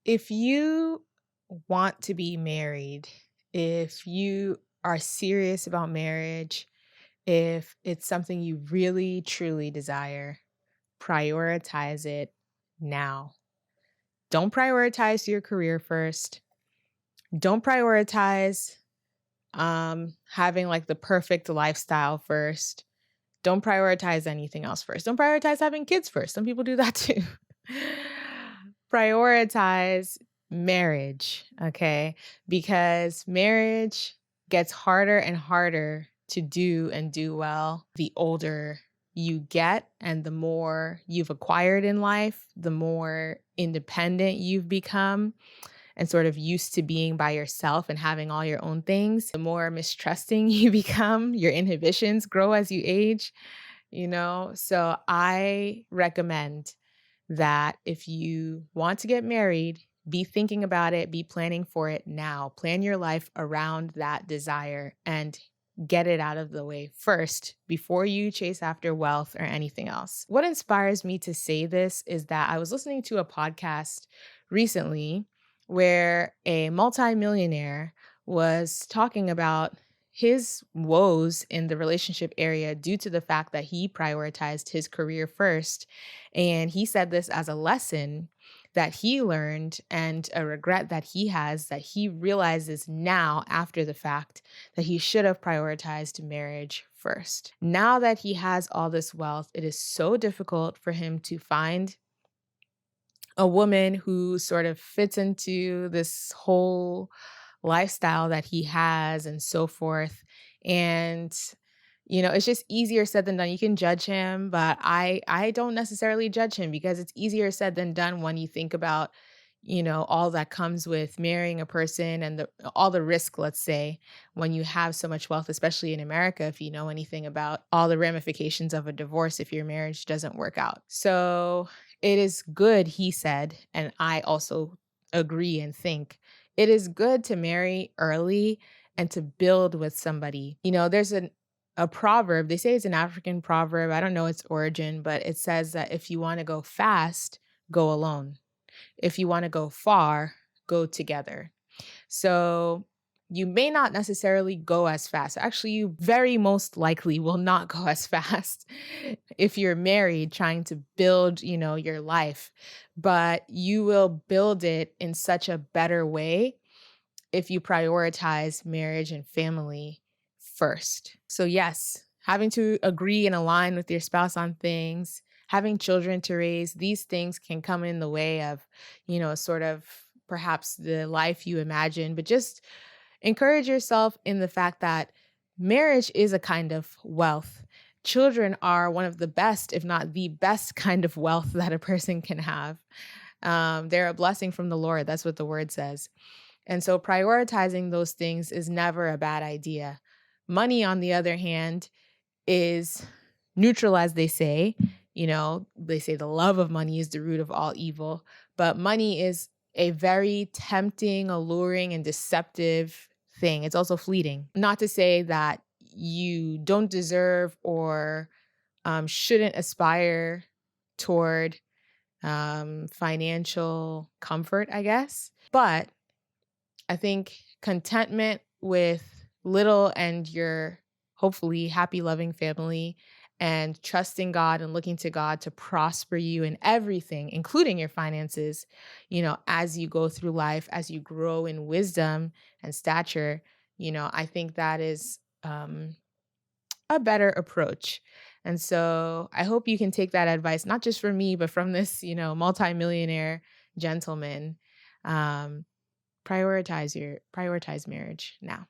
If you want to be married, if you are serious about marriage, if it's something you really truly desire, prioritize it now. Don't prioritize your career first. Don't prioritize having like the perfect lifestyle first. Don't prioritize anything else first. Don't prioritize having kids first. Some people do that too. Prioritize marriage, okay? Because marriage gets harder and harder to do and do well the older you get and the more you've acquired in life, the more independent you've become and sort of used to being by yourself and having all your own things, the more mistrusting you become, your inhibitions grow as you age, you know? So I recommend that if you want to get married, be thinking about it, be planning for it now. Plan your life around that desire and get it out of the way first before you chase after wealth or anything else. What inspires me to say this is that I was listening to a podcast recently where a multimillionaire was talking about his woes in the relationship area due to the fact that he prioritized his career first. And he said this as a lesson that he learned and a regret that he has that he realizes now after the fact that he should have prioritized marriage first. Now that he has all this wealth, it is so difficult for him to find a woman who sort of fits into this whole lifestyle that he has and so forth. And it's just easier said than done. You can judge him, but I don't necessarily judge him because it's easier said than done when you think about, all that comes with marrying a person and all the risk, let's say, when you have so much wealth, especially in America, if you know anything about all the ramifications of a divorce if your marriage doesn't work out. So it is good, he said, and I also agree and think it is good to marry early and to build with somebody. There's a proverb, they say it's an African proverb. I don't know its origin, but it says that if you want to go fast, go alone. If you want to go far, go together. So you may not necessarily go as fast. Actually, you very most likely will not go as fast if you're married trying to build, your life, but you will build it in such a better way if you prioritize marriage and family first. So yes, having to agree and align with your spouse on things, having children to raise, these things can come in the way of, sort of perhaps the life you imagine, but just encourage yourself in the fact that marriage is a kind of wealth. Children are one of the best, if not the best kind of wealth that a person can have. They're a blessing from the Lord. That's what the word says. And so prioritizing those things is never a bad idea. Money, on the other hand, is neutral, as they say. They say the love of money is the root of all evil, but money is a very tempting, alluring, and deceptive thing. It's also fleeting. Not to say that you don't deserve or shouldn't aspire toward financial comfort, I guess. But I think contentment with little and your hopefully happy, loving family and trusting God and looking to God to prosper you in everything, including your finances, as you go through life, as you grow in wisdom and stature, I think that is a better approach. And so I hope you can take that advice, not just from me, but from this, multimillionaire gentleman. Um, prioritize marriage now.